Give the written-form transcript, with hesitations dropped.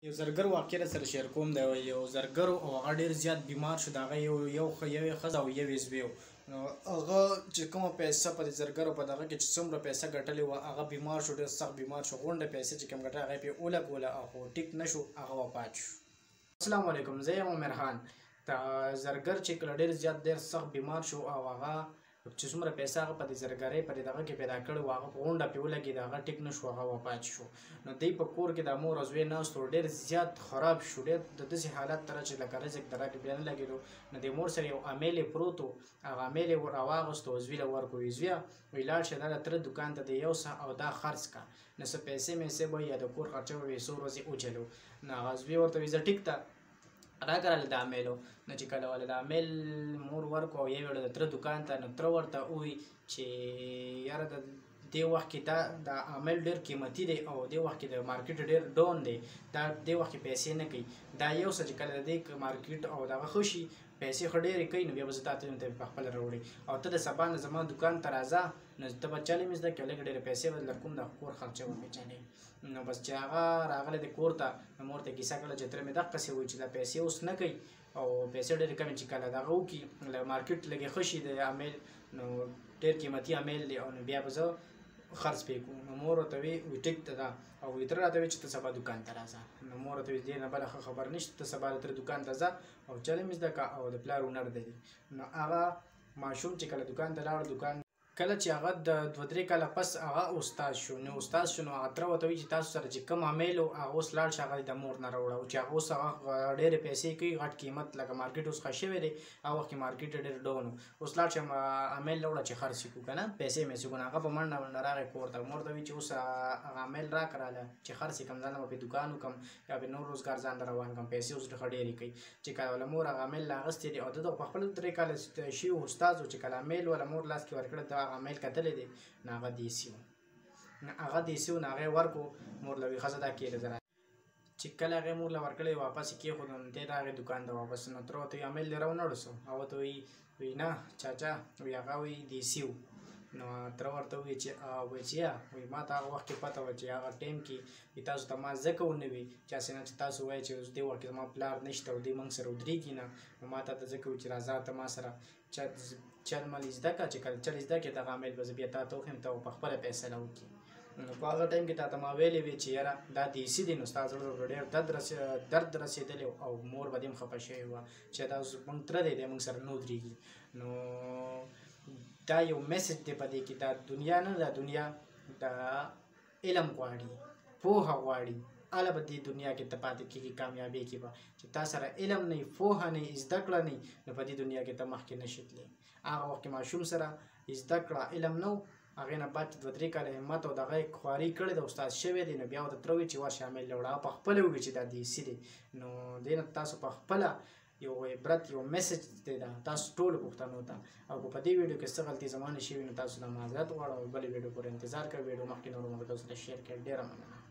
یو زرګر واقع سره شیر کوم دی یو زرګر او هغه ډیر زیات بیمار شو. دغه یو ښځه او یو زوی و. نو هغه چې کومه پیسه په دې زرګر په دغه کې چې څومره پیسه ګټلې وه هغه بیمار شو، ډېر سخت بیمار شو. غونډه پیسې چې کوم ګټله هغه یې پرې ولګوله خو ټیک نه شو، هغه وفات شو. السلام علیکم، زه یم عمر خان. زرګر چې کله ډېر زیات ډېر سخت بیمار شو او هغه چې څومره پیسه هغه په دې زرګرۍ په دغه کې پیدا کړې وه هغه په غونډه پرې ولګېده، هغه ټیک نه شو، هغه وفات شو. نو دی په کور کې د مور او زوی ناست و، ډېر زیات خراب شو، ډېر د داسې حالت ته چې لکه رزق د رګ بیا نه لګېدو. نو د مور سره یو امیل یې پروت و، هغه امیل یې راواغوست او زوی له ورکړو. زویه وایي لاړ شه دا د تره دوکان ته د یو څه او دا خرڅ کړه، نو څه پیسې میسې به یا د کور خرچه به وي څو ورځې وچلو. نو هغه زوی ورته وایي زه ټیک ته راکړله د امیلو. نو چې کله ولې د امیل مور ورکړو او یې ویړه د تره دوکان ته، نو تره ورته ووایي چې یاره د دې وخت کې دا امیل ډېر قیمتي دی او دې وخت کې د مارکیټ ډېر ډاون دی، دا دې وخت کې پیسې نه کوي. دا یو څه چې کله د دې مارکیټ او دغه ښه شي پیسې خو ډېرې کوي، نو بیا به زه تا ته په خپله راوړې او ته د سبا نه زما دوکان ته راځه، نو ته به چلې مې زده کړې، لږ ډېرې پیسې به در کوم، د کور خرچه به مې چلې. نو بس چې هغه راغلی د کور ته، نو مور ته کیسه کړله چې تره مې دقسې وایي چې دا پیسې اوس نه کوي او پیسې ډېرې کمې، چې کله دغه وکړي له مارکیټ لږې ښه شي د امیل، نو ډېر قیمتي امیل دی او نو بیا به زه خرڅ پې کړو. نو مور ورته وایي ټیک ته ده، او تره راته وایي چې ته سبا دوکان ته راځه. نو مور ورته وایي دې نه بله ښه خبر نشته، ته سبا د تره دوکان ته ځه او چلې مې زده کړه او د پلار هنر دی. نو هغه ماشوم چې کله دوکان ته لاړ، دوکان کله چې هغه د 2-3 کاله پس هغه استاد شو. نو استاد شو، نو هغه تره ورته وایي چې تاسو سره چې کوم امیل و هغه اوس لاړ شه هغه د مور نه راوړه، چې هغه اوس هغه ډېرې پیسې کوي، غټ قیمت، لکه مارکیټ اوس ښه شوی دی، هغه وخت کې مارکیټ ډېر ډاون و. اوس لاړ شه امیل راوړه چې خرڅ یې کړو که نه، پیسې مې کړو. هغه په منډه منډه راغی کور ته، مور ته وایي چې اوس هغه امیل راکړه چې خرڅ یې کړم، ځان به پرې دوکان وکړم یا پرې نور روزګار ځان ته روان کړم، پیسې اوس ښه ډېرې کوي. چې کله وله مور هغه امیل اخیستی دی او ده په خپله 3 کاله شوي استاد و، چې کله امیل وله مور لاس کې ورکړه د هغه امیل کتلی دی، نو هغه دیسي و. نو هغه دیسي و، نو هغه یې ورکړو. مور له وایي ښځه دا کېږده زه چې کله هغې مور له ورکړی واپس یې کېښود، نو دی راغی دوکان ته واپس. نو تره ورته وایي امیل دې راونړوسو؟ هغه ورته وایي نه چاچا، وایي هغه وایي دیسي و. نو تره ورته وایي چې بچیه، وایي ما ته هغه وخت کې پته وه چې هغه ټایم کې تاسو ته ما ځکه ونه وي چې هسې نه چې تاسو وایئ چې اوس دې وخت کې زما پلار نشته او دې موږ سره ودرېږي نه، نو ما ته ځکه وایي چې راځه ته ما سره چل مل زده کړه، چې کله چل زده کړې دغه امیل به زه بیا تا ته وښیم، ته به په خپله فیصله وکړي. نو په هغه ټایم کې تا ته ما ویلې وې چې یاره دا دیسي دی، نو ستا زړه ته ډېر درد رسېدلی او مور به دې هم خفه شوې وه چې دا زموږ تره دی، دی موږ سره نه ودرېږي. نو دا یو میسج دی په دې کې، دا دنیا نه، دا دنیا دا علم غواړي، پوهه غواړي، هله به دې دنیا کې ته پاتې کېږي، کامیابۍ کې به چې تا سره علم نه وي، پوهه نه وي، زده کړه نه وي، نو په دې دنیا کې ته مخکې نه شې تللی. هغه وخت کې ماشوم سره زده کړه علم نه و، هغې نه بعد 2-3 کاله همت او دغه یې خواري کړې ده، استاد شوی دی، نو بیا ورته تره وایي چې ورشه امیل راوړه، هغه په خپله ووایي چې دا دیسي دی. نو دې نه تاسو په خپله یو عبرت، یو میسج دی دا تاسو ټولو پښتنو ته. او په دې ویډیو کې څه غلطي زما نه شوي نو تاسو نه معذرت غواړم او بلې ویډیو پورې انتظار کوئ. ویډیو مخکې نورو ملګرو سره شیر کړئ. ډېره مننه.